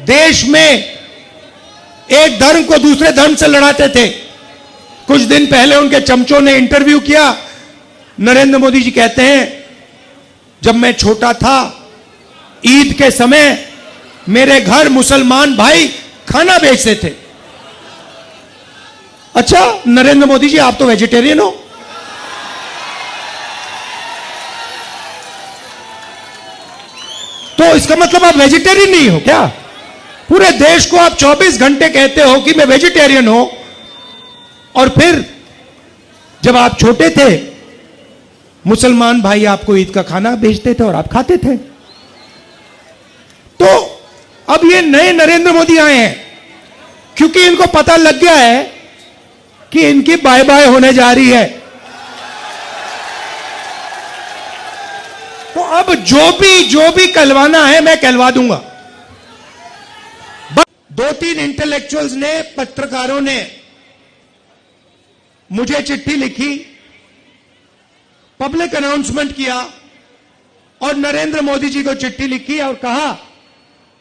देश में एक धर्म को दूसरे धर्म से लड़ाते थे। कुछ दिन पहले उनके चमचों ने इंटरव्यू किया। नरेंद्र मोदी जी कहते हैं, जब मैं छोटा था ईद के समय मेरे घर मुसलमान भाई खाना बेचते थे। अच्छा नरेंद्र मोदी जी, आप तो वेजिटेरियन हो। तो इसका मतलब आप वेजिटेरियन नहीं हो क्या? पूरे देश को आप 24 घंटे कहते हो कि मैं वेजिटेरियन हूं, और फिर जब आप छोटे थे मुसलमान भाई आपको ईद का खाना भेजते थे और आप खाते थे। तो अब ये नए नरेंद्र मोदी आए हैं क्योंकि इनको पता लग गया है कि इनकी बाय बाय होने जा रही है। तो अब जो भी कहलवाना है मैं कहलवा दूंगा। 2-3 इंटेलेक्चुअल्स ने, पत्रकारों ने मुझे चिट्ठी लिखी, पब्लिक अनाउंसमेंट किया और नरेंद्र मोदी जी को चिट्ठी लिखी और कहा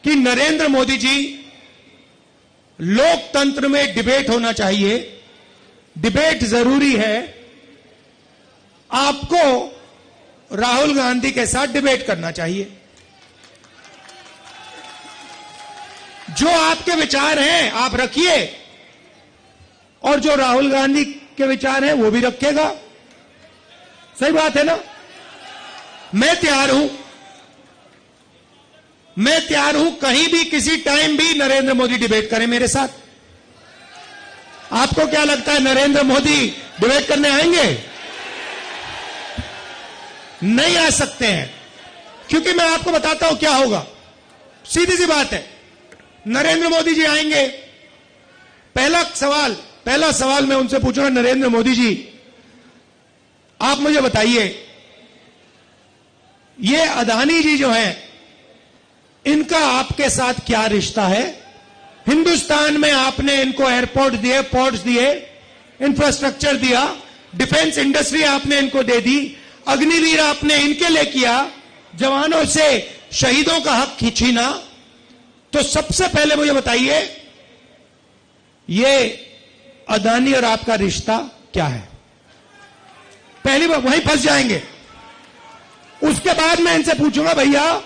कि नरेंद्र मोदी जी, लोकतंत्र में डिबेट होना चाहिए, डिबेट जरूरी है, आपको राहुल गांधी के साथ डिबेट करना चाहिए। जो आपके विचार हैं आप रखिए और जो राहुल गांधी के विचार हैं वो भी रखेगा। सही बात है ना? मैं तैयार हूं कहीं भी किसी टाइम भी नरेंद्र मोदी डिबेट करें मेरे साथ। आपको क्या लगता है नरेंद्र मोदी डिबेट करने आएंगे? नहीं आ सकते हैं, क्योंकि मैं आपको बताता हूं क्या होगा। सीधी सी बात है, नरेंद्र मोदी जी आएंगे, पहला सवाल मैं उनसे पूछूंगा, नरेंद्र मोदी जी आप मुझे बताइए, ये अदानी जी जो हैं इनका आपके साथ क्या रिश्ता है? हिंदुस्तान में आपने इनको एयरपोर्ट दिए, पोर्ट्स दिए, इंफ्रास्ट्रक्चर दिया, डिफेंस इंडस्ट्री आपने इनको दे दी, अग्निवीर आपने इनके लिए किया, जवानों से शहीदों का हक खींचीना। तो सबसे पहले मुझे बताइए, ये अदानी और आपका रिश्ता क्या है? पहली बार वहीं फंस जाएंगे। उसके बाद मैं इनसे पूछूंगा, भैया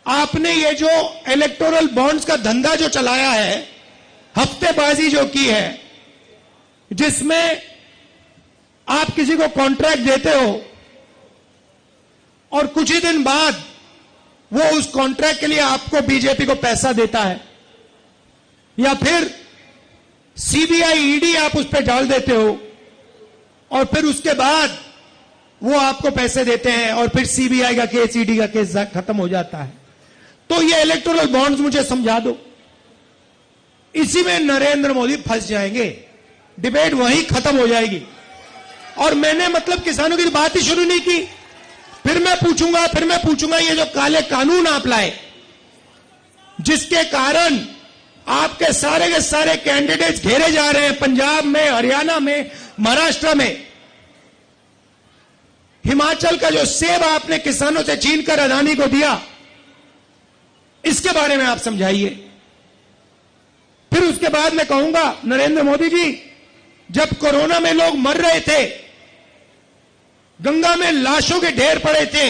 आपने ये जो इलेक्टोरल बॉन्ड्स का धंधा जो चलाया है, हफ्तेबाजी जो की है, जिसमें आप किसी को कॉन्ट्रैक्ट देते हो और कुछ ही दिन बाद वो उस कॉन्ट्रैक्ट के लिए आपको बीजेपी को पैसा देता है, या फिर सीबीआई ईडी आप उस पर डाल देते हो और फिर उसके बाद वो आपको पैसे देते हैं और फिर सीबीआई का केस, ईडी का केस खत्म हो जाता है। तो ये इलेक्टोरल बॉन्ड्स मुझे समझा दो। इसी में नरेंद्र मोदी फंस जाएंगे, डिबेट वहीं खत्म हो जाएगी। और मैंने मतलब किसानों की बात ही शुरू नहीं की। फिर मैं पूछूंगा ये जो काले कानून आप लाए, जिसके कारण आपके सारे के सारे कैंडिडेट्स घेरे जा रहे हैं, पंजाब में, हरियाणा में, महाराष्ट्र में, हिमाचल का जो सेब आपने किसानों से छीनकर अदानी को दिया, इसके बारे में आप समझाइए। फिर उसके बाद मैं कहूंगा, नरेंद्र मोदी जी, जब कोरोना में लोग मर रहे थे, गंगा में लाशों के ढेर पड़े थे,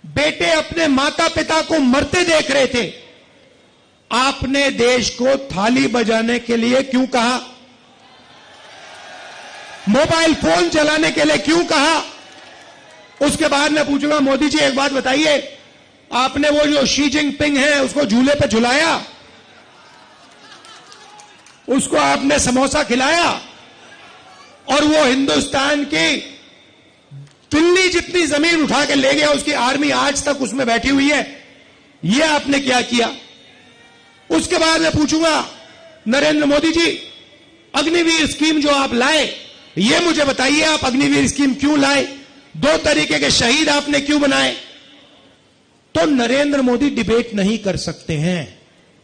बेटे अपने माता पिता को मरते देख रहे थे, आपने देश को थाली बजाने के लिए क्यों कहा? मोबाइल फोन चलाने के लिए क्यों कहा? उसके बाद मैं पूछूंगा, मोदी जी एक बात बताइए, आपने वो जो शी जिनपिंग है उसको झूले पे झुलाया, उसको आपने समोसा खिलाया, और वो हिंदुस्तान की दिल्ली जितनी जमीन उठा के ले गया, उसकी आर्मी आज तक उसमें बैठी हुई है। ये आपने क्या किया? उसके बाद मैं पूछूंगा, नरेंद्र मोदी जी, अग्निवीर स्कीम जो आप लाए, ये मुझे बताइए, आप अग्निवीर स्कीम क्यों लाए? 2 तरीके के शहीद आपने क्यों बनाए? तो नरेंद्र मोदी डिबेट नहीं कर सकते हैं।